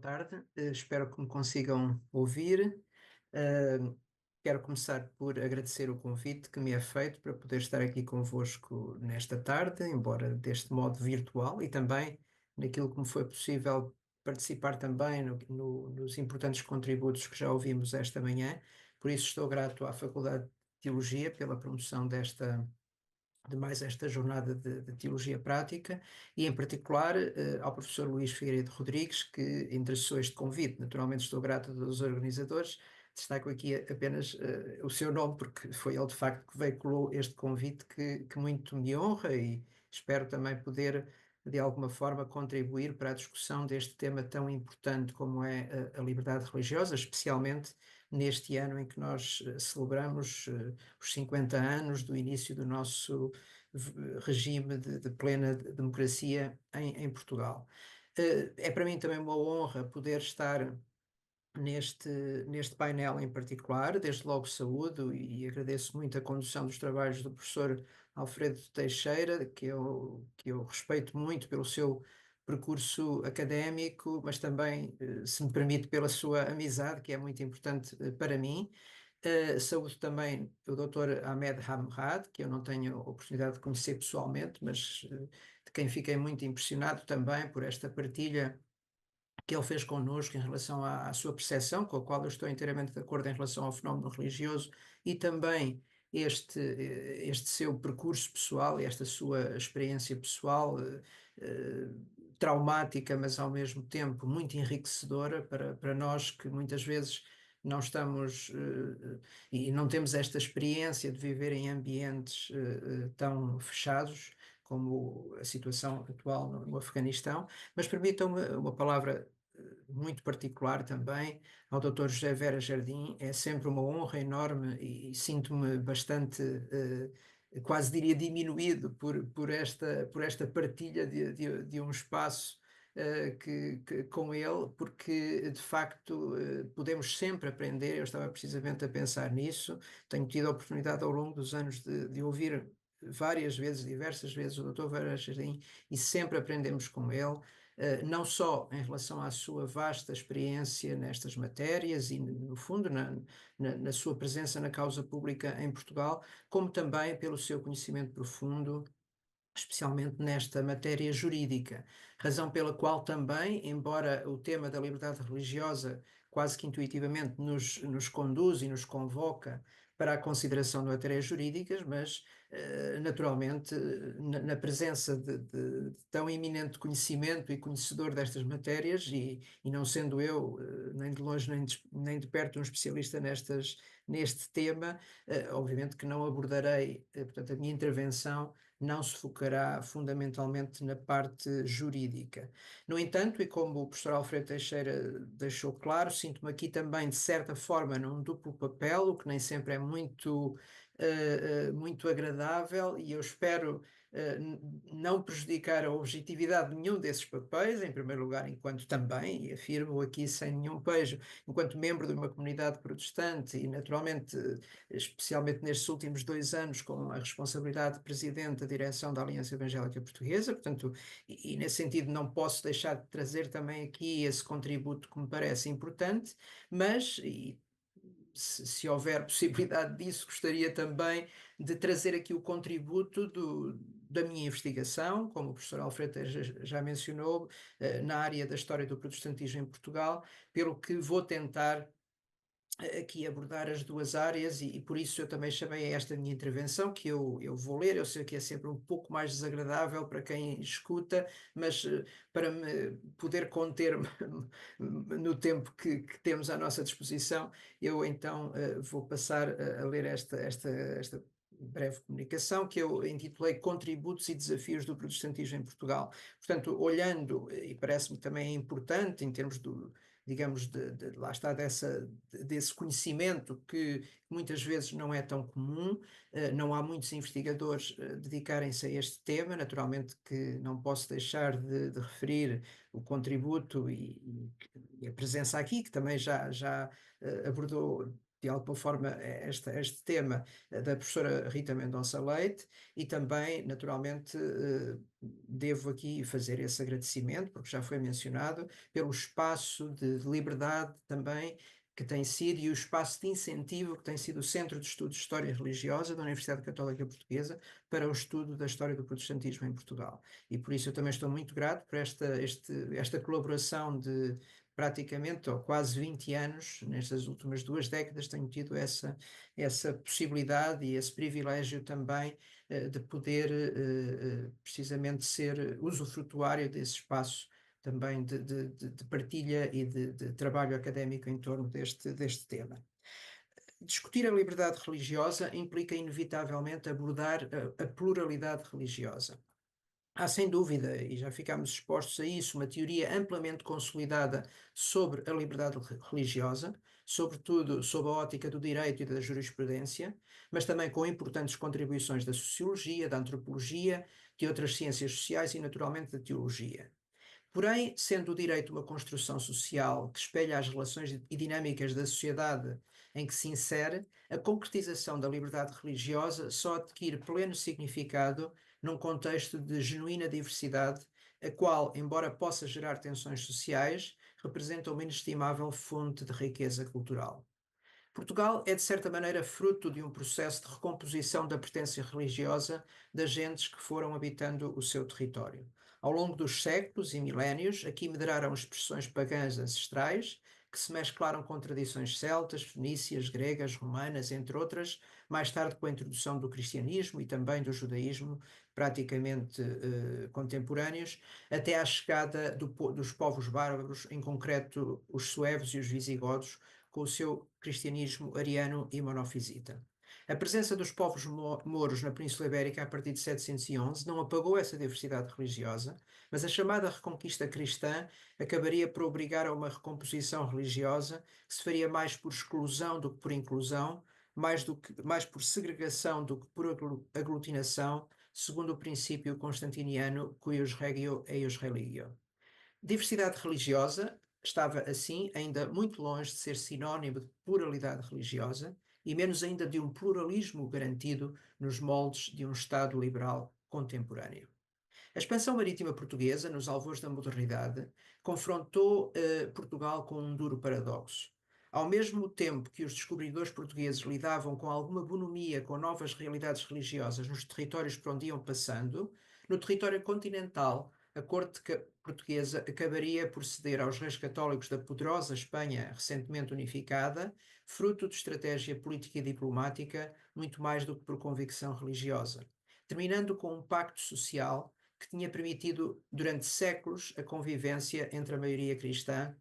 tarde, espero que me consigam ouvir. Uh, Quero começar por agradecer o convite que me é feito para poder estar aqui convosco nesta tarde, embora deste modo virtual, e também naquilo que me foi possível participar também nos importantes contributos que já ouvimos esta manhã. Por isso estou grato à Faculdade de Teologia pela promoção de mais esta jornada de teologia prática e, em particular, ao professor Luís Figueiredo Rodrigues, que endereçou este convite. Naturalmente estou grato aos organizadores, destaco aqui apenas o seu nome, porque foi ele, de facto, que veiculou este convite que muito me honra e espero também poder, de alguma forma, contribuir para a discussão deste tema tão importante como é a liberdade religiosa, especialmente neste ano em que nós celebramos os 50 anos do início do nosso regime de plena democracia em Portugal. É para mim também uma honra poder estar neste painel em particular. Desde logo saúdo e agradeço muito a condução dos trabalhos do professor Alfredo Teixeira, que eu respeito muito pelo seu percurso académico, mas também, se me permite, pela sua amizade, que é muito importante para mim. Saúdo também o Dr. Ahmed Hamrad, que eu não tenho a oportunidade de conhecer pessoalmente, mas de quem fiquei muito impressionado também por esta partilha que ele fez connosco em relação à sua percepção, com a qual eu estou inteiramente de acordo em relação ao fenómeno religioso, e também este seu percurso pessoal e esta sua experiência pessoal, eh, traumática, mas ao mesmo tempo muito enriquecedora para nós que muitas vezes não estamos e não temos esta experiência de viver em ambientes tão fechados como a situação atual no Afeganistão. Mas permitam-me uma palavra muito particular também ao Dr. José Vera Jardim. É sempre uma honra enorme e sinto-me bastante, quase diria, diminuído por esta partilha de um espaço com ele, porque de facto podemos sempre aprender. Eu estava precisamente a pensar nisso, tenho tido a oportunidade ao longo dos anos de ouvir várias vezes, diversas vezes, o Dr. Vera Jardim, e sempre aprendemos com ele, não só em relação à sua vasta experiência nestas matérias e, no fundo, na sua presença na causa pública em Portugal, como também pelo seu conhecimento profundo, especialmente nesta matéria jurídica, razão pela qual também, embora o tema da liberdade religiosa quase que intuitivamente nos conduz e nos convoca para a consideração de matérias jurídicas, mas naturalmente na presença de tão eminente conhecimento e conhecedor destas matérias, e não sendo eu nem de longe nem de perto um especialista neste tema, obviamente que não abordarei, portanto, a minha intervenção não se focará fundamentalmente na parte jurídica. No entanto, e como o professor Alfredo Teixeira deixou claro, sinto-me aqui também, de certa forma, num duplo papel, o que nem sempre é muito agradável, e eu espero não prejudicar a objetividade de nenhum desses papéis, em primeiro lugar, enquanto também, e afirmo aqui sem nenhum pejo, enquanto membro de uma comunidade protestante e, naturalmente, especialmente nestes últimos 2 anos, com a responsabilidade de presidente da direção da Aliança Evangélica Portuguesa, portanto, e nesse sentido não posso deixar de trazer também aqui esse contributo que me parece importante, mas, e se houver possibilidade disso, gostaria também de trazer aqui o contributo da minha investigação, como o professor Alfredo já mencionou, na área da história do protestantismo em Portugal, pelo que vou tentar aqui abordar as duas áreas, e por isso eu também chamei a esta minha intervenção, que eu vou ler. Eu sei que é sempre um pouco mais desagradável para quem escuta, mas para me poder conter no tempo que temos à nossa disposição, eu então vou passar a ler esta breve comunicação, que eu intitulei Contributos e Desafios do Protestantismo em Portugal. Portanto, olhando, e parece-me também importante em termos digamos, lá está, desse conhecimento que muitas vezes não é tão comum. Não há muitos investigadores dedicarem-se a este tema. Naturalmente que não posso deixar de referir o contributo e a presença aqui, que também já abordou de alguma forma, este tema da professora Rita Mendonça Leite e também, naturalmente, devo aqui fazer esse agradecimento, porque já foi mencionado, pelo espaço de liberdade também que tem sido e o espaço de incentivo que tem sido o Centro de Estudos de História Religiosa da Universidade Católica Portuguesa para o estudo da história do protestantismo em Portugal. E por isso eu também estou muito grato por esta colaboração de praticamente ou quase 20 anos, nestas últimas 2 décadas, tenho tido essa possibilidade e esse privilégio também de poder precisamente ser usufrutuário desse espaço também de partilha e de trabalho académico em torno deste tema. Discutir a liberdade religiosa implica inevitavelmente abordar a pluralidade religiosa. Há sem dúvida, e já ficámos expostos a isso, uma teoria amplamente consolidada sobre a liberdade religiosa, sobretudo sob a ótica do direito e da jurisprudência, mas também com importantes contribuições da sociologia, da antropologia, de outras ciências sociais e, naturalmente, da teologia. Porém, sendo o direito uma construção social que espelha as relações e dinâmicas da sociedade em que se insere, a concretização da liberdade religiosa só adquire pleno significado num contexto de genuína diversidade, a qual, embora possa gerar tensões sociais, representa uma inestimável fonte de riqueza cultural. Portugal é, de certa maneira, fruto de um processo de recomposição da pertença religiosa das gentes que foram habitando o seu território. Ao longo dos séculos e milénios, aqui medraram expressões pagãs ancestrais, que se mesclaram com tradições celtas, fenícias, gregas, romanas, entre outras, mais tarde com a introdução do cristianismo e também do judaísmo, praticamente contemporâneos, até à chegada dos povos bárbaros, em concreto os suevos e os visigodos, com o seu cristianismo ariano e monofisita. A presença dos povos mouros na Península Ibérica a partir de 711 não apagou essa diversidade religiosa, mas a chamada reconquista cristã acabaria por obrigar a uma recomposição religiosa que se faria mais por exclusão do que por inclusão, mais por segregação do que por aglutinação, segundo o princípio constantiniano cuius regio eius religio. Diversidade religiosa estava, assim, ainda muito longe de ser sinónimo de pluralidade religiosa e menos ainda de um pluralismo garantido nos moldes de um Estado liberal contemporâneo. A expansão marítima portuguesa, nos alvores da modernidade, confrontou Portugal com um duro paradoxo. Ao mesmo tempo que os descobridores portugueses lidavam com alguma bonomia com novas realidades religiosas nos territórios por onde iam passando, no território continental, a corte portuguesa acabaria por ceder aos reis católicos da poderosa Espanha recentemente unificada, fruto de estratégia política e diplomática, muito mais do que por convicção religiosa, terminando com um pacto social que tinha permitido durante séculos a convivência entre a maioria cristã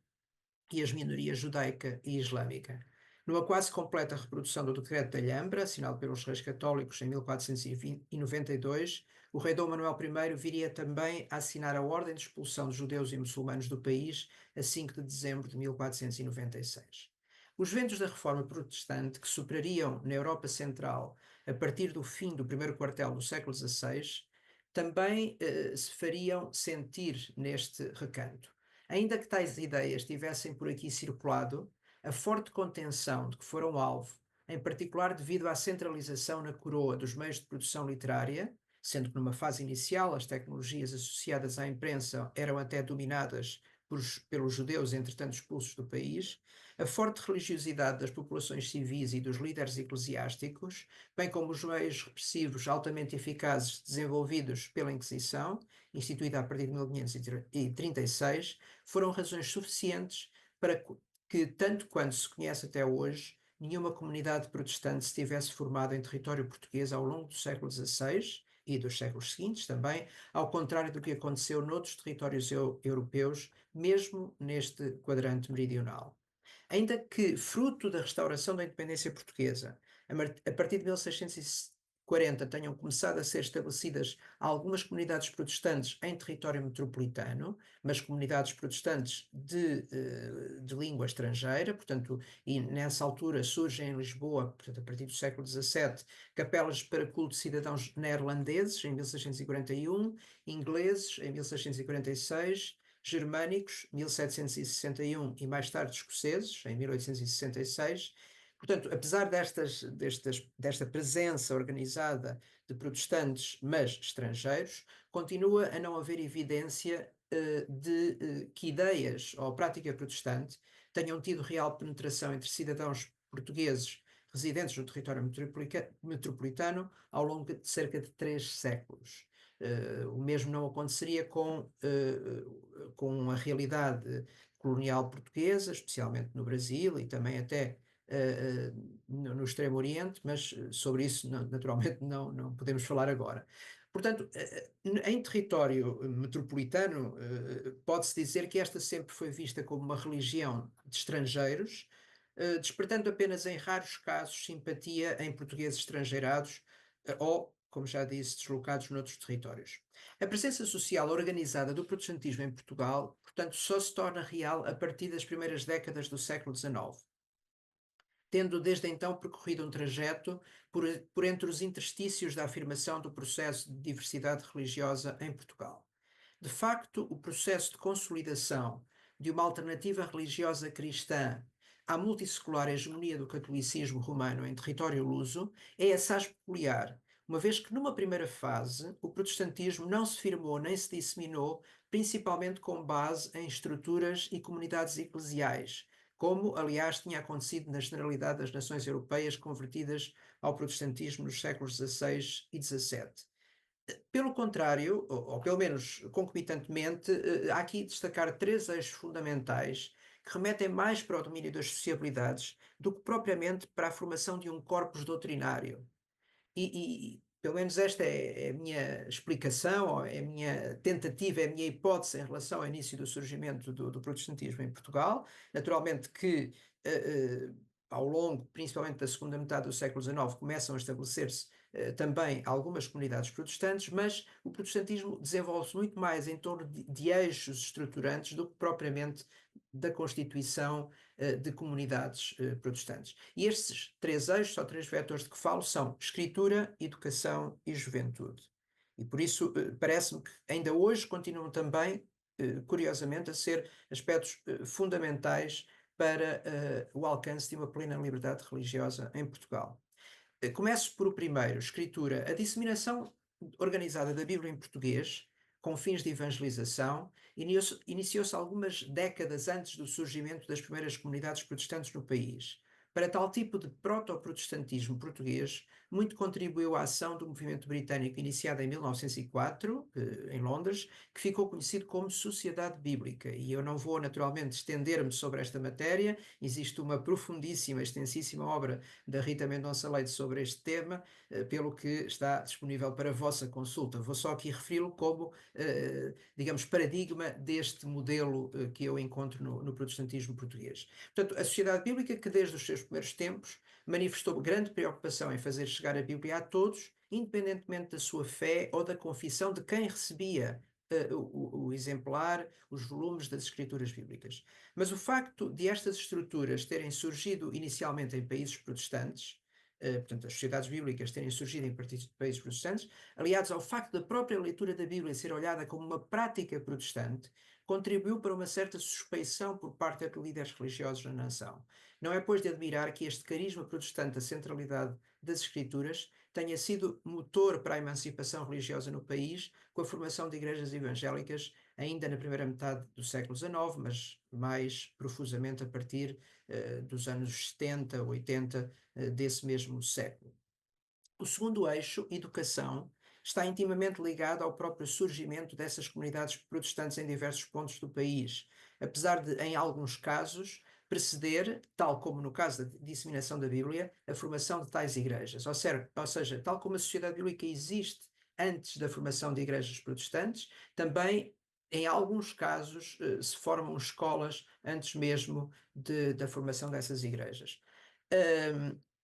e as minorias judaica e islâmica. Numa quase completa reprodução do Decreto de Alhambra, assinado pelos reis católicos em 1492, o rei Dom Manuel I viria também a assinar a ordem de expulsão de judeus e muçulmanos do país a 5 de dezembro de 1496. Os ventos da reforma protestante, que soprariam na Europa Central a partir do fim do primeiro quartel do século XVI, também se fariam sentir neste recanto. Ainda que tais ideias tivessem por aqui circulado, a forte contenção de que foram alvo, em particular devido à centralização na coroa dos meios de produção literária, sendo que numa fase inicial as tecnologias associadas à imprensa eram até dominadas pelos judeus, entretanto expulsos do país, a forte religiosidade das populações civis e dos líderes eclesiásticos, bem como os meios repressivos altamente eficazes desenvolvidos pela Inquisição, instituída a partir de 1536, foram razões suficientes para que, tanto quanto se conhece até hoje, nenhuma comunidade protestante se tivesse formado em território português ao longo do século XVI e dos séculos seguintes também, ao contrário do que aconteceu noutros territórios europeus, mesmo neste quadrante meridional. Ainda que, fruto da restauração da independência portuguesa, a partir de 1640 tenham começado a ser estabelecidas algumas comunidades protestantes em território metropolitano, mas comunidades protestantes de língua estrangeira, portanto, e nessa altura surgem em Lisboa, portanto, a partir do século XVII, capelas para culto de cidadãos neerlandeses, em 1641, ingleses, em 1646, germânicos, 1761, e mais tarde escoceses, em 1866, Portanto, apesar desta presença organizada de protestantes, mas estrangeiros, continua a não haver evidência que ideias ou prática protestante tenham tido real penetração entre cidadãos portugueses residentes no território metropolitano ao longo de cerca de 3 séculos. O mesmo não aconteceria com a realidade colonial portuguesa, especialmente no Brasil e também até no Extremo Oriente, mas sobre isso naturalmente não podemos falar agora. Portanto, em território metropolitano, pode-se dizer que esta sempre foi vista como uma religião de estrangeiros, despertando apenas em raros casos simpatia em portugueses estrangeirados ou, como já disse, deslocados noutros territórios. A presença social organizada do protestantismo em Portugal, portanto, só se torna real a partir das primeiras décadas do século XIX, tendo desde então percorrido um trajeto por entre os interstícios da afirmação do processo de diversidade religiosa em Portugal. De facto, o processo de consolidação de uma alternativa religiosa cristã à multissecular hegemonia do catolicismo romano em território luso é assaz peculiar, uma vez que numa primeira fase o protestantismo não se firmou nem se disseminou, principalmente com base em estruturas e comunidades eclesiais, como, aliás, tinha acontecido na generalidade das nações europeias convertidas ao protestantismo nos séculos XVI e XVII. Pelo contrário, ou pelo menos concomitantemente, há aqui destacar 3 eixos fundamentais que remetem mais para o domínio das sociabilidades do que propriamente para a formação de um corpus doutrinário. Pelo menos esta é a minha explicação, ou é a minha tentativa, é a minha hipótese em relação ao início do surgimento do protestantismo em Portugal. Naturalmente que ao longo, principalmente da segunda metade do século XIX, começam a estabelecer-se também algumas comunidades protestantes, mas o protestantismo desenvolve-se muito mais em torno de eixos estruturantes do que propriamente da constituição de comunidades protestantes. E estes 3 eixos, ou 3 vetores de que falo, são escritura, educação e juventude. E por isso parece-me que ainda hoje continuam também, curiosamente, a ser aspectos fundamentais para o alcance de uma plena liberdade religiosa em Portugal. Começo por o primeiro, escritura. A disseminação organizada da Bíblia em português, com fins de evangelização, iniciou-se algumas décadas antes do surgimento das primeiras comunidades protestantes no país. Para tal tipo de proto-protestantismo português, muito contribuiu a ação do movimento britânico iniciado em 1904, em Londres, que ficou conhecido como Sociedade Bíblica. E eu não vou naturalmente estender-me sobre esta matéria, existe uma profundíssima, extensíssima obra da Rita Mendonça Leite sobre este tema, pelo que está disponível para a vossa consulta. Vou só aqui referi-lo como, digamos, paradigma deste modelo que eu encontro no protestantismo português. Portanto, a Sociedade Bíblica, que desde os seus primeiros tempos manifestou grande preocupação em fazer chegar a Bíblia a todos, independentemente da sua fé ou da confissão de quem recebia o exemplar, os volumes das escrituras bíblicas. Mas o facto de estas estruturas terem surgido inicialmente em países protestantes, portanto, as sociedades bíblicas terem surgido em países protestantes, aliados ao facto da própria leitura da Bíblia ser olhada como uma prática protestante, contribuiu para uma certa suspeição por parte de líderes religiosos na nação. Não é, pois, de admirar que este carisma protestante da centralidade das Escrituras tenha sido motor para a emancipação religiosa no país, com a formação de igrejas evangélicas ainda na primeira metade do século XIX, mas mais profusamente a partir dos anos 70, 80 desse mesmo século. O segundo eixo, educação, está intimamente ligado ao próprio surgimento dessas comunidades protestantes em diversos pontos do país, apesar de, em alguns casos, preceder, tal como no caso da disseminação da Bíblia, a formação de tais igrejas. Ou seja, tal como a sociedade bíblica existe antes da formação de igrejas protestantes, também em alguns casos se formam escolas antes mesmo da formação dessas igrejas.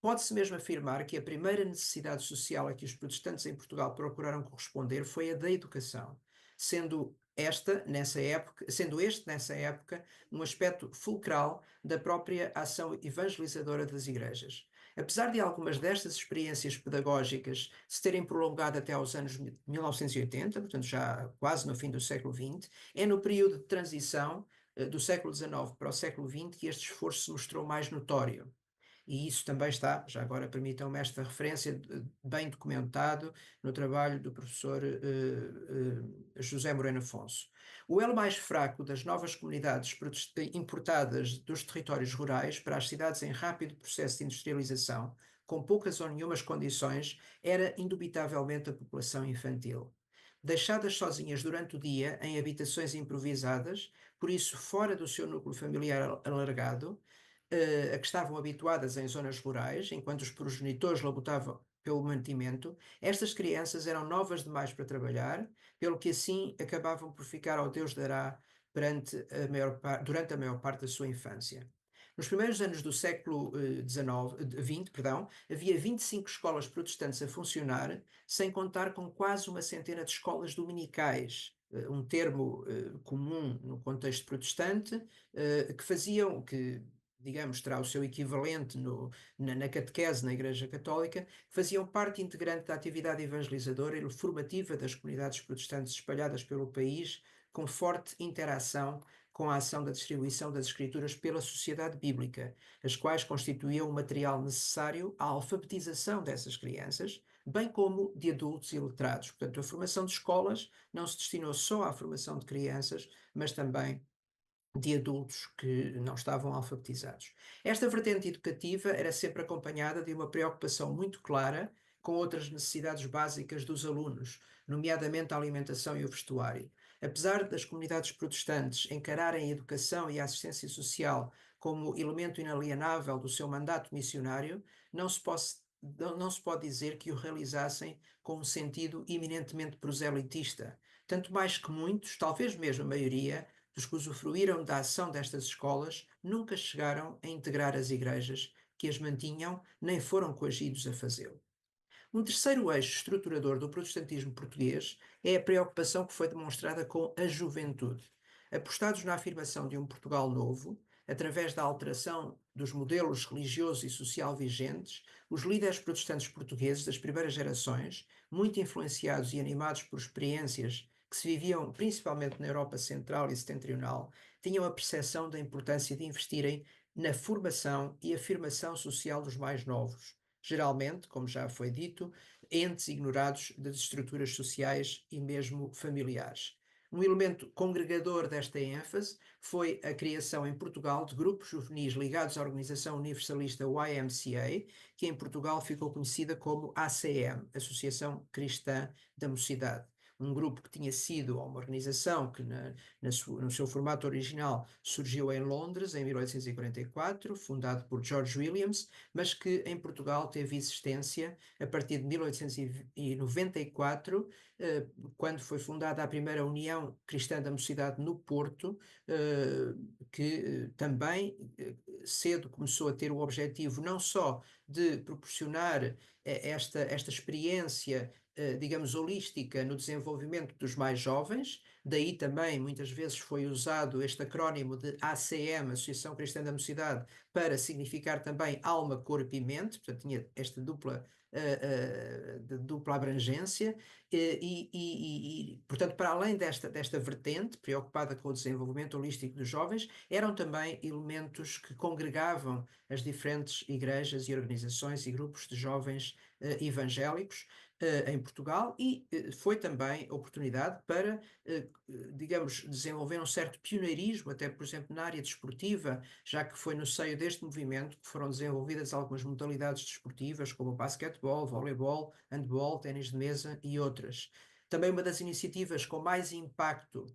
Pode-se mesmo afirmar que a primeira necessidade social a que os protestantes em Portugal procuraram corresponder foi a da educação, sendo este, nessa época, um aspecto fulcral da própria ação evangelizadora das igrejas. Apesar de algumas destas experiências pedagógicas se terem prolongado até aos anos 1980, portanto já quase no fim do século XX, é no período de transição do século XIX para o século XX que este esforço se mostrou mais notório. E isso também está, já agora permitam-me esta referência, bem documentado no trabalho do professor José Moreno Afonso. O elo mais fraco das novas comunidades importadas dos territórios rurais para as cidades em rápido processo de industrialização, com poucas ou nenhumas condições, era indubitavelmente a população infantil. Deixadas sozinhas durante o dia em habitações improvisadas, por isso fora do seu núcleo familiar alargado, a que estavam habituadas em zonas rurais, enquanto os progenitores labutavam pelo mantimento, estas crianças eram novas demais para trabalhar, pelo que assim acabavam por ficar ao Deus dará durante a maior parte da sua infância. Nos primeiros anos do século XX, havia 25 escolas protestantes a funcionar, sem contar com quase uma centena de escolas dominicais, um termo comum no contexto protestante, que digamos, terá o seu equivalente na catequese na Igreja Católica, faziam parte integrante da atividade evangelizadora e formativa das comunidades protestantes espalhadas pelo país, com forte interação com a ação da distribuição das Escrituras pela sociedade bíblica, as quais constituíam o material necessário à alfabetização dessas crianças, bem como de adultos e letrados. Portanto, a formação de escolas não se destinou só à formação de crianças, mas também de adultos que não estavam alfabetizados. Esta vertente educativa era sempre acompanhada de uma preocupação muito clara com outras necessidades básicas dos alunos, nomeadamente a alimentação e o vestuário. Apesar das comunidades protestantes encararem a educação e a assistência social como elemento inalienável do seu mandato missionário, não se pode dizer que o realizassem com um sentido eminentemente proselitista, tanto mais que muitos, talvez mesmo a maioria, dos que usufruíram da ação destas escolas nunca chegaram a integrar as igrejas que as mantinham, nem foram coagidos a fazê-lo. Um terceiro eixo estruturador do protestantismo português é a preocupação que foi demonstrada com a juventude. Apostados na afirmação de um Portugal novo, através da alteração dos modelos religioso e social vigentes, os líderes protestantes portugueses das primeiras gerações, muito influenciados e animados por experiências que se viviam principalmente na Europa Central e Setentrional, tinham a percepção da importância de investirem na formação e afirmação social dos mais novos, geralmente, como já foi dito, entes ignorados das estruturas sociais e mesmo familiares. Um elemento congregador desta ênfase foi a criação em Portugal de grupos juvenis ligados à Organização Universalista YMCA, que em Portugal ficou conhecida como ACM, Associação Cristã da Mocidade. Um grupo que tinha sido uma organização que no seu formato original surgiu em Londres em 1844, fundado por George Williams, mas que em Portugal teve existência a partir de 1894, quando foi fundada a primeira União Cristã da Mocidade no Porto, que também cedo começou a ter o objetivo não só de proporcionar esta experiência, digamos, holística no desenvolvimento dos mais jovens. Daí também muitas vezes foi usado este acrónimo de ACM, Associação Cristã da Mocidade, para significar também alma, corpo e mente, portanto tinha esta de dupla abrangência, portanto, para além desta vertente, preocupada com o desenvolvimento holístico dos jovens, eram também elementos que congregavam as diferentes igrejas e organizações e grupos de jovens evangélicos em Portugal, e foi também oportunidade para, digamos, desenvolver um certo pioneirismo, até por exemplo na área desportiva, já que foi no seio deste movimento que foram desenvolvidas algumas modalidades desportivas, como o basquetebol, voleibol, handball, ténis de mesa e outras. Também uma das iniciativas com mais impacto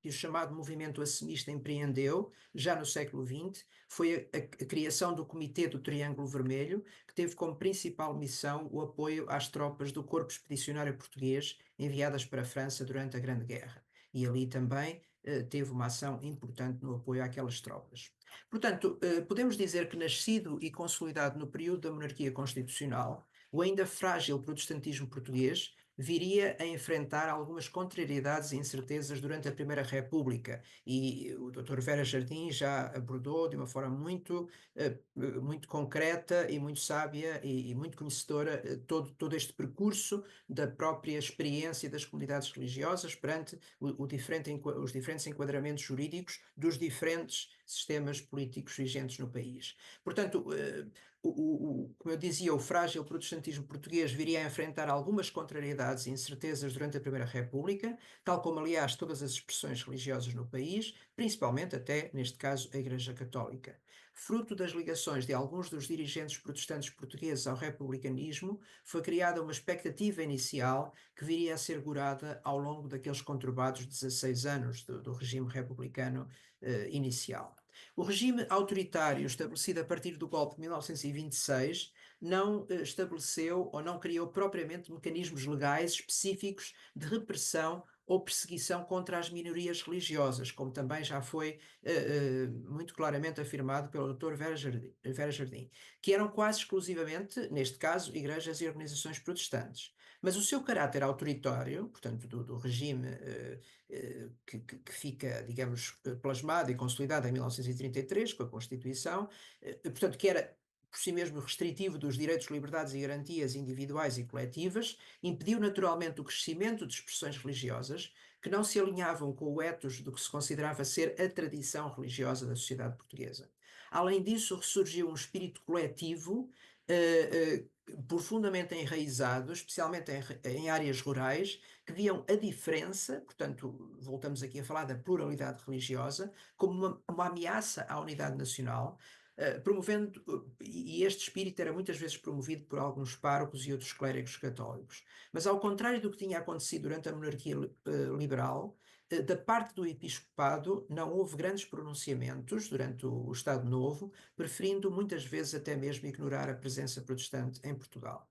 que o chamado movimento assemista empreendeu, já no século XX, foi a criação do Comitê do Triângulo Vermelho, que teve como principal missão o apoio às tropas do Corpo Expedicionário Português enviadas para a França durante a Grande Guerra. E ali também teve uma ação importante no apoio àquelas tropas. Portanto, podemos dizer que nascido e consolidado no período da monarquia constitucional, o ainda frágil protestantismo português viria a enfrentar algumas contrariedades e incertezas durante a Primeira República, e o Dr. Vera Jardim já abordou de uma forma muito concreta e muito sábia e muito conhecedora todo este percurso da própria experiência das comunidades religiosas perante os diferentes enquadramentos jurídicos dos diferentes sistemas políticos vigentes no país. Portanto, como eu dizia, o frágil protestantismo português viria a enfrentar algumas contrariedades e incertezas durante a Primeira República, tal como, aliás, todas as expressões religiosas no país, principalmente até, neste caso, a Igreja Católica. Fruto das ligações de alguns dos dirigentes protestantes portugueses ao republicanismo, foi criada uma expectativa inicial que viria a ser gorada ao longo daqueles conturbados 16 anos do regime republicano inicial. O regime autoritário estabelecido a partir do golpe de 1926 não estabeleceu ou não criou propriamente mecanismos legais específicos de repressão ou perseguição contra as minorias religiosas, como também já foi muito claramente afirmado pelo Dr. Vera Jardim, que eram quase exclusivamente, neste caso, igrejas e organizações protestantes. Mas o seu caráter autoritário, portanto, do regime que fica, digamos, plasmado e consolidado em 1933, com a Constituição, portanto, que era por si mesmo restritivo dos direitos, liberdades e garantias individuais e coletivas, impediu naturalmente o crescimento de expressões religiosas que não se alinhavam com o ethos do que se considerava ser a tradição religiosa da sociedade portuguesa. Além disso, ressurgiu um espírito coletivo profundamente enraizado, especialmente em áreas rurais, que viam a diferença, portanto, voltamos aqui a falar da pluralidade religiosa, como uma ameaça à unidade nacional, promovendo, e este espírito era muitas vezes promovido por alguns párocos e outros clérigos católicos. Mas ao contrário do que tinha acontecido durante a monarquia liberal, da parte do episcopado não houve grandes pronunciamentos durante o Estado Novo, preferindo muitas vezes até mesmo ignorar a presença protestante em Portugal.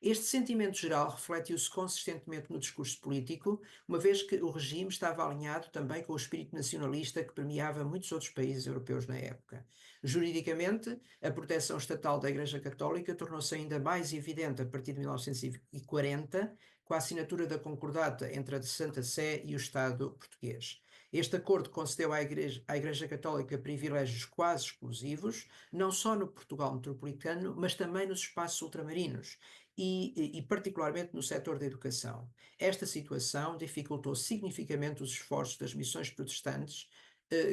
Este sentimento geral refletiu-se consistentemente no discurso político, uma vez que o regime estava alinhado também com o espírito nacionalista que permeava muitos outros países europeus na época. Juridicamente, a proteção estatal da Igreja Católica tornou-se ainda mais evidente a partir de 1940, com a assinatura da concordata entre a Santa Sé e o Estado português. Este acordo concedeu à Igreja Católica privilégios quase exclusivos, não só no Portugal metropolitano, mas também nos espaços ultramarinos, e particularmente no setor da educação. Esta situação dificultou significativamente os esforços das missões protestantes,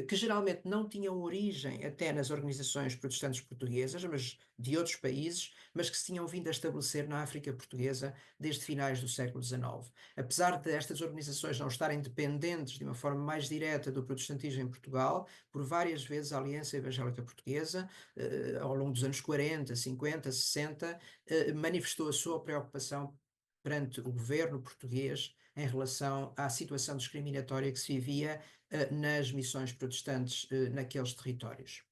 que geralmente não tinham origem até nas organizações protestantes portuguesas, mas de outros países, mas que se tinham vindo a estabelecer na África portuguesa desde finais do século XIX. Apesar de estas organizações não estarem dependentes de uma forma mais direta do protestantismo em Portugal, por várias vezes a Aliança Evangélica Portuguesa, ao longo dos anos 40, 50, 60, manifestou a sua preocupação perante o governo português em relação à situação discriminatória que se vivia nas missões protestantes naqueles territórios.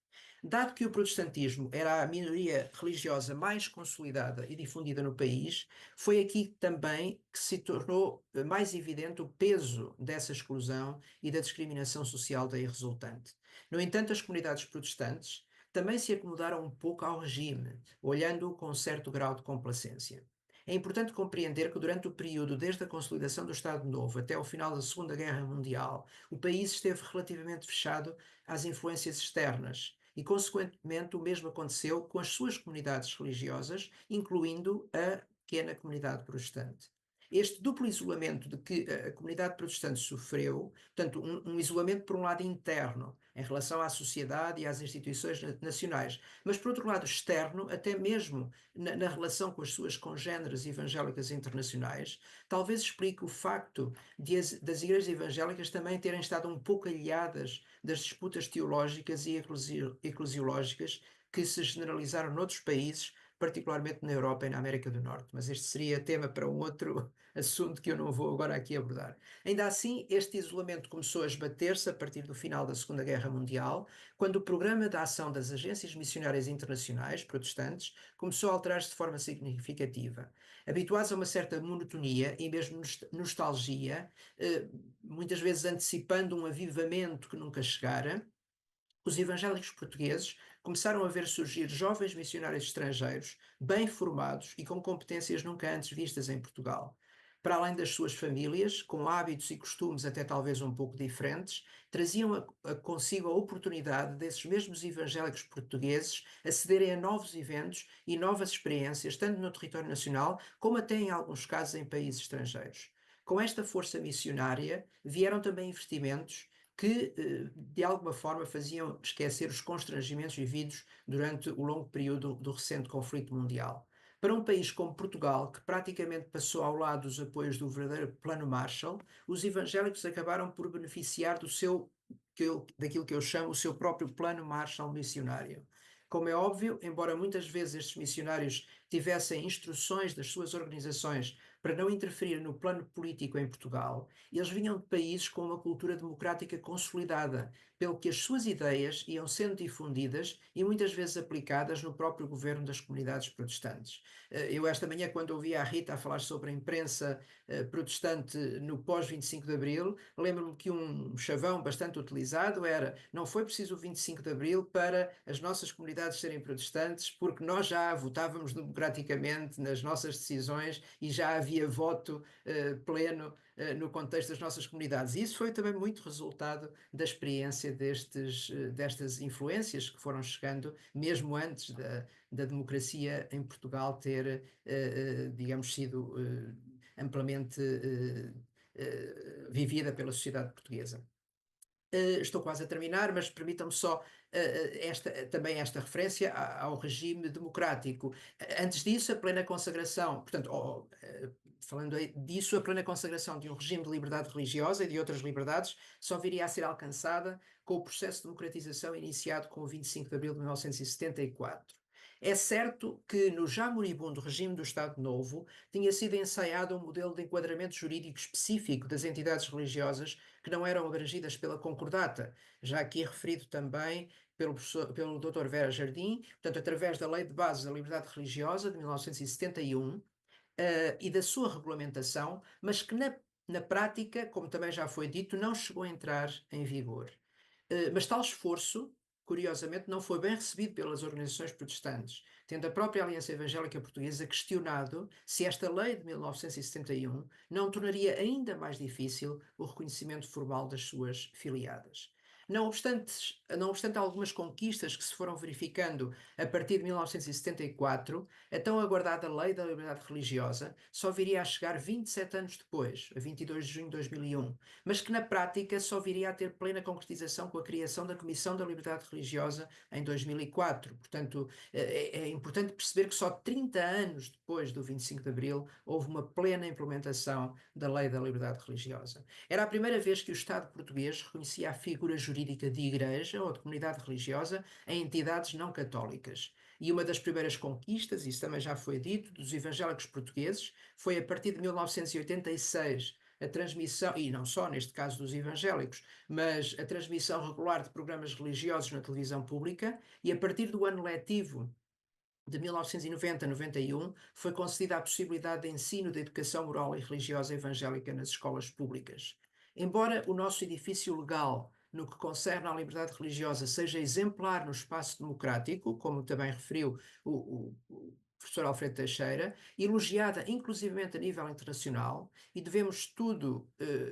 Dado que o protestantismo era a minoria religiosa mais consolidada e difundida no país, foi aqui também que se tornou mais evidente o peso dessa exclusão e da discriminação social daí resultante. No entanto, as comunidades protestantes também se acomodaram um pouco ao regime, olhando-o com certo grau de complacência. É importante compreender que durante o período desde a consolidação do Estado Novo até o final da Segunda Guerra Mundial, o país esteve relativamente fechado às influências externas e, consequentemente, o mesmo aconteceu com as suas comunidades religiosas, incluindo a pequena comunidade protestante. Este duplo isolamento de que a comunidade protestante sofreu, portanto, um isolamento por um lado interno, em relação à sociedade e às instituições nacionais, mas por outro lado externo, até mesmo na relação com as suas congêneres evangélicas internacionais, talvez explique o facto das igrejas evangélicas também terem estado um pouco aliadas das disputas teológicas e eclesiológicas que se generalizaram noutros países, particularmente na Europa e na América do Norte. Mas este seria tema para um outro assunto que eu não vou agora aqui abordar. Ainda assim, este isolamento começou a esbater-se a partir do final da Segunda Guerra Mundial, quando o programa de ação das agências missionárias internacionais protestantes começou a alterar-se de forma significativa. Habituados a uma certa monotonia e mesmo nostalgia, muitas vezes antecipando um avivamento que nunca chegara, os evangélicos portugueses começaram a ver surgir jovens missionários estrangeiros, bem formados e com competências nunca antes vistas em Portugal. para além das suas famílias, com hábitos e costumes até talvez um pouco diferentes, traziam consigo a oportunidade desses mesmos evangélicos portugueses acederem a novos eventos e novas experiências, tanto no território nacional, como até em alguns casos em países estrangeiros. Com esta força missionária vieram também investimentos que, de alguma forma, faziam esquecer os constrangimentos vividos durante o longo período do recente conflito mundial. Para um país como Portugal, que praticamente passou ao lado dos apoios do verdadeiro Plano Marshall, os evangélicos acabaram por beneficiar daquilo que eu chamo o seu próprio Plano Marshall missionário. Como é óbvio, embora muitas vezes estes missionários tivessem instruções das suas organizações para não interferir no plano político em Portugal, eles vinham de países com uma cultura democrática consolidada, pelo que as suas ideias iam sendo difundidas e muitas vezes aplicadas no próprio governo das comunidades protestantes. Eu esta manhã, quando ouvi a Rita a falar sobre a imprensa protestante no pós-25 de Abril, lembro-me que um chavão bastante utilizado era: não foi preciso o 25 de Abril para as nossas comunidades serem protestantes, porque nós já votávamos democraticamente nas nossas decisões e já havia voto pleno no contexto das nossas comunidades. E isso foi também muito resultado da experiência destas influências que foram chegando, mesmo antes da democracia em Portugal ter, digamos, sido amplamente vivida pela sociedade portuguesa. Estou quase a terminar, mas permitam-me só também esta referência ao regime democrático. Antes disso, a plena consagração, portanto, falando disso, a plena consagração de um regime de liberdade religiosa e de outras liberdades só viria a ser alcançada com o processo de democratização iniciado com o 25 de abril de 1974. É certo que no já moribundo regime do Estado Novo tinha sido ensaiado um modelo de enquadramento jurídico específico das entidades religiosas que não eram abrangidas pela concordata, já aqui referido também pelo Dr. Vera Jardim, portanto, através da Lei de Bases da Liberdade Religiosa de 1971 e da sua regulamentação, mas que na prática, como também já foi dito, não chegou a entrar em vigor. Mas tal esforço, curiosamente, não foi bem recebido pelas organizações protestantes, tendo a própria Aliança Evangélica Portuguesa questionado se esta lei de 1971 não tornaria ainda mais difícil o reconhecimento formal das suas filiadas. Não obstante algumas conquistas que se foram verificando a partir de 1974, a tão aguardada Lei da Liberdade Religiosa só viria a chegar 27 anos depois, a 22 de junho de 2001, mas que na prática só viria a ter plena concretização com a criação da Comissão da Liberdade Religiosa em 2004. Portanto, é importante perceber que só 30 anos depois do 25 de Abril houve uma plena implementação da Lei da Liberdade Religiosa. Era a primeira vez que o Estado português reconhecia a figura jurídica de igreja ou de comunidade religiosa em entidades não católicas. E uma das primeiras conquistas, isso também já foi dito, dos evangélicos portugueses, foi a partir de 1986 a transmissão, e não só neste caso dos evangélicos, mas a transmissão regular de programas religiosos na televisão pública, e a partir do ano letivo de 1990-91 foi concedida a possibilidade de ensino da educação moral e religiosa evangélica nas escolas públicas. Embora o nosso edifício legal no que concerne à liberdade religiosa seja exemplar no espaço democrático, como também referiu o professor Alfredo Teixeira, elogiada inclusivamente a nível internacional, e devemos tudo,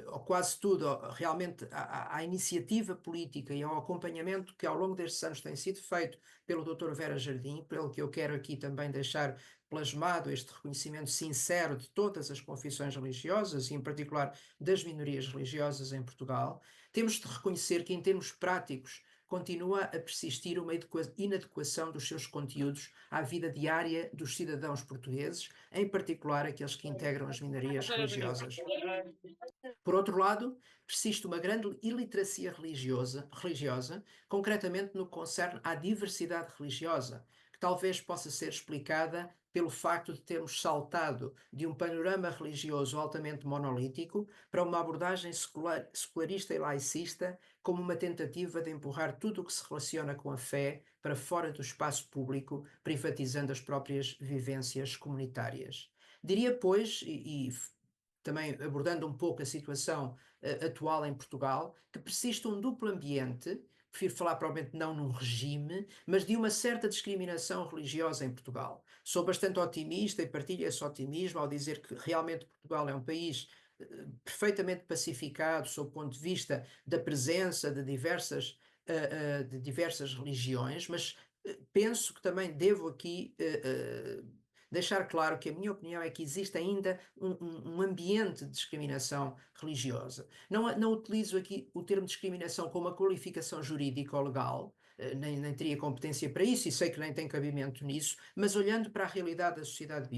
ou quase tudo, realmente à iniciativa política e ao acompanhamento que ao longo destes anos tem sido feito pelo Dr. Vera Jardim, pelo que eu quero aqui também deixar plasmado este reconhecimento sincero de todas as confissões religiosas e em particular das minorias religiosas em Portugal. Temos de reconhecer que em termos práticos continua a persistir uma inadequação dos seus conteúdos à vida diária dos cidadãos portugueses, em particular aqueles que integram as minorias religiosas. Por outro lado, persiste uma grande iliteracia religiosa, concretamente no que concerne à diversidade religiosa, que talvez possa ser explicada pelo facto de termos saltado de um panorama religioso altamente monolítico para uma abordagem secularista e laicista, como uma tentativa de empurrar tudo o que se relaciona com a fé para fora do espaço público, privatizando as próprias vivências comunitárias. Diria, pois, e também abordando um pouco a situação atual em Portugal, que persiste um duplo ambiente, prefiro falar provavelmente não num regime, mas de uma certa discriminação religiosa em Portugal. Sou bastante otimista e partilho esse otimismo ao dizer que realmente Portugal é um país perfeitamente pacificado sob o ponto de vista da presença de diversas religiões, mas penso que também devo aqui deixar claro que a minha opinião é que existe ainda um ambiente de discriminação religiosa. Não utilizo aqui o termo discriminação como uma qualificação jurídica ou legal, nem teria competência para isso e sei que nem tem cabimento nisso, mas olhando para a realidade da sociedade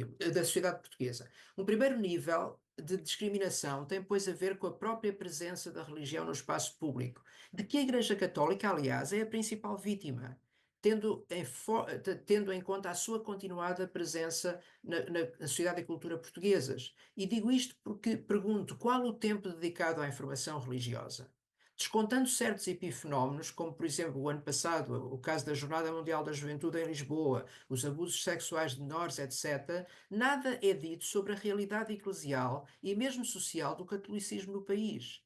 portuguesa. Um primeiro nível de discriminação tem, pois, a ver com a própria presença da religião no espaço público, de que a Igreja Católica, aliás, é a principal vítima. Tendo em conta a sua continuada presença na sociedade e cultura portuguesas. E digo isto porque pergunto qual o tempo dedicado à informação religiosa. Descontando certos epifenómenos, como por exemplo o ano passado, o caso da Jornada Mundial da Juventude em Lisboa, os abusos sexuais de menores, etc., nada é dito sobre a realidade eclesial e mesmo social do catolicismo no país.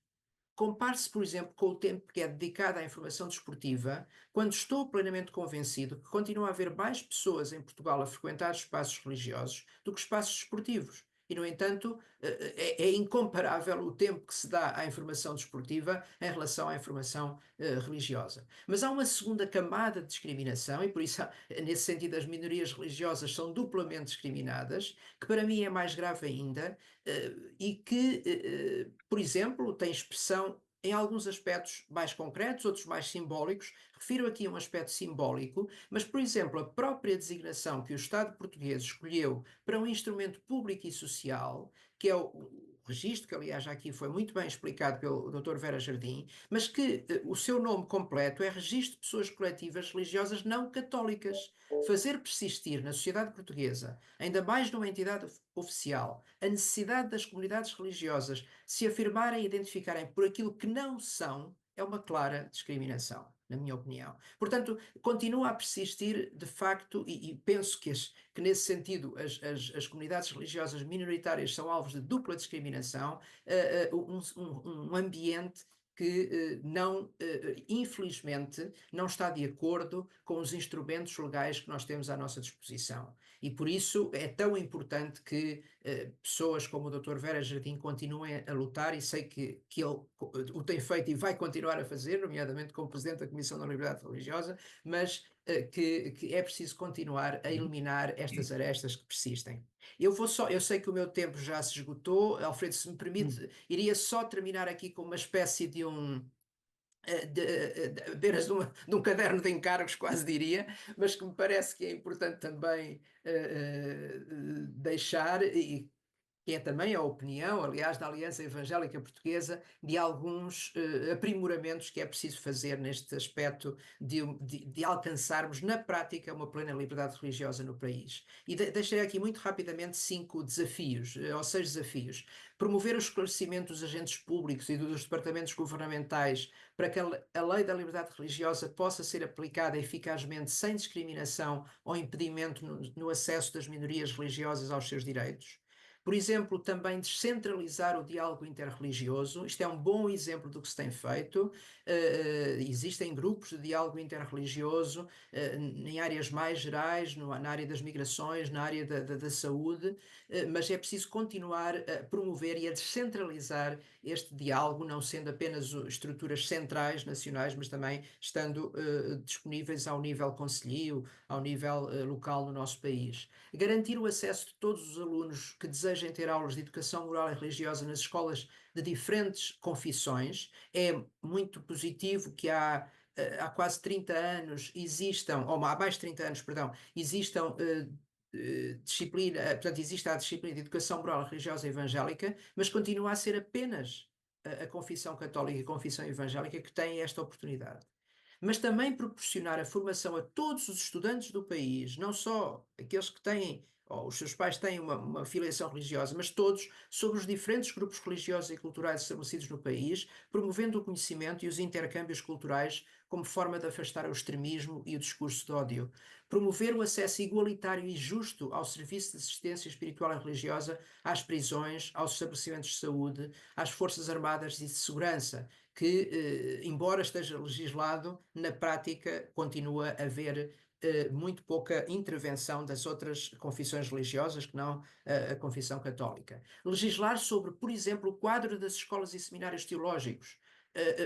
Compare-se, por exemplo, com o tempo que é dedicado à informação desportiva, quando estou plenamente convencido que continua a haver mais pessoas em Portugal a frequentar espaços religiosos do que espaços desportivos. E, no entanto, é incomparável o tempo que se dá à informação desportiva em relação à informação religiosa. Mas há uma segunda camada de discriminação, e por isso, nesse sentido, as minorias religiosas são duplamente discriminadas, que para mim é mais grave ainda, e que, por exemplo, tem expressão em alguns aspectos mais concretos, outros mais simbólicos. Refiro aqui a um aspecto simbólico, mas, por exemplo, a própria designação que o Estado português escolheu para um instrumento público e social, que é o registro, que aliás já aqui foi muito bem explicado pelo Dr. Vera Jardim, mas que o seu nome completo é Registro de Pessoas Coletivas Religiosas Não Católicas. Fazer persistir na sociedade portuguesa, ainda mais numa entidade oficial, a necessidade das comunidades religiosas se afirmarem e identificarem por aquilo que não são é uma clara discriminação, na minha opinião. Portanto, continua a persistir, de facto, e penso que nesse sentido as comunidades religiosas minoritárias são alvos de dupla discriminação, um ambiente que infelizmente, não está de acordo com os instrumentos legais que nós temos à nossa disposição. E por isso é tão importante que pessoas como o Dr. Vera Jardim continuem a lutar, e sei que ele o tem feito e vai continuar a fazer, nomeadamente como Presidente da Comissão da Liberdade Religiosa, mas que é preciso continuar a eliminar estas arestas que persistem. Eu sei que o meu tempo já se esgotou, Alfredo, se me permite, iria só terminar aqui com uma espécie de apenas de um caderno de encargos, quase diria, mas que me parece que é importante também deixar, e que é também a opinião, aliás, da Aliança Evangélica Portuguesa, de alguns aprimoramentos que é preciso fazer neste aspecto de alcançarmos na prática uma plena liberdade religiosa no país. E deixarei aqui muito rapidamente 5 desafios, ou 6 desafios. Promover o esclarecimento dos agentes públicos e dos departamentos governamentais para que a lei da liberdade religiosa possa ser aplicada eficazmente sem discriminação ou impedimento no acesso das minorias religiosas aos seus direitos. Por exemplo, também descentralizar o diálogo interreligioso. Isto é um bom exemplo do que se tem feito. Existem grupos de diálogo interreligioso em áreas mais gerais, na área das migrações, na área da saúde, mas é preciso continuar a promover e a descentralizar este diálogo, não sendo apenas estruturas centrais, nacionais, mas também estando disponíveis ao nível concelhio, ao nível local no nosso país. Garantir o acesso de todos os alunos que desejem ter aulas de educação moral e religiosa nas escolas de diferentes confissões. É muito positivo que há quase 30 anos existam, ou há mais de 30 anos, perdão, existam disciplina, portanto, existe a disciplina de educação moral e religiosa evangélica, mas continua a ser apenas a confissão católica e a confissão evangélica que têm esta oportunidade. Mas também proporcionar a formação a todos os estudantes do país, não só aqueles que têm, ou os seus pais têm uma filiação religiosa, mas todos, sobre os diferentes grupos religiosos e culturais estabelecidos no país, promovendo o conhecimento e os intercâmbios culturais como forma de afastar o extremismo e o discurso de ódio. promover o acesso igualitário e justo ao serviço de assistência espiritual e religiosa, às prisões, aos estabelecimentos de saúde, às forças armadas e de segurança, que, embora esteja legislado, na prática continua a haver muito pouca intervenção das outras confissões religiosas que não a confissão católica. Legislar sobre, por exemplo, o quadro das escolas e seminários teológicos.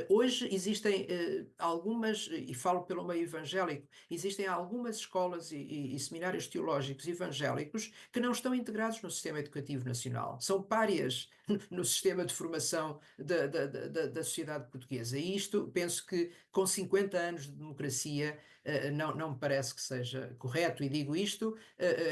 Hoje existem algumas, e falo pelo meio evangélico, existem algumas escolas e seminários teológicos evangélicos que não estão integrados no sistema educativo nacional. São párias no sistema de formação da sociedade portuguesa. E isto, penso que com 50 anos de democracia, não me parece que seja correto. E digo isto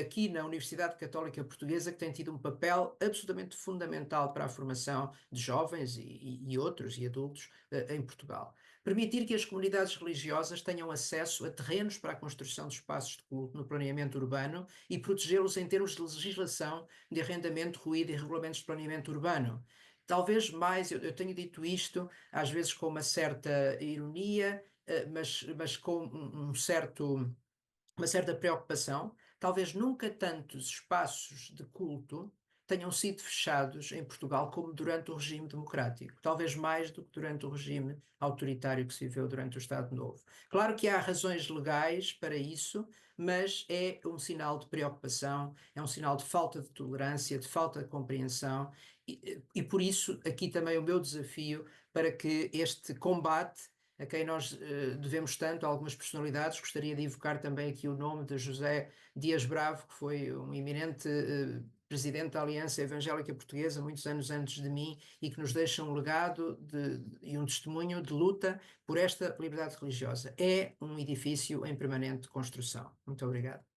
aqui na Universidade Católica Portuguesa, que tem tido um papel absolutamente fundamental para a formação de jovens e outros e adultos em Portugal. Permitir que as comunidades religiosas tenham acesso a terrenos para a construção de espaços de culto no planeamento urbano e protegê-los em termos de legislação de arrendamento, ruído e regulamentos de planeamento urbano. Talvez mais, eu tenho dito isto, às vezes com uma certa ironia, mas com uma certa preocupação. Talvez nunca tantos espaços de culto tenham sido fechados em Portugal como durante o regime democrático, talvez mais do que durante o regime autoritário que se viveu durante o Estado Novo. Claro que há razões legais para isso, mas é um sinal de preocupação, é um sinal de falta de tolerância, de falta de compreensão, e por isso aqui também o meu desafio para que este combate a quem nós devemos tanto, a algumas personalidades. Gostaria de evocar também aqui o nome de José Dias Bravo, que foi um eminente presidente da Aliança Evangélica Portuguesa, muitos anos antes de mim, e que nos deixa um legado e um testemunho de luta por esta liberdade religiosa. É um edifício em permanente construção. Muito obrigado.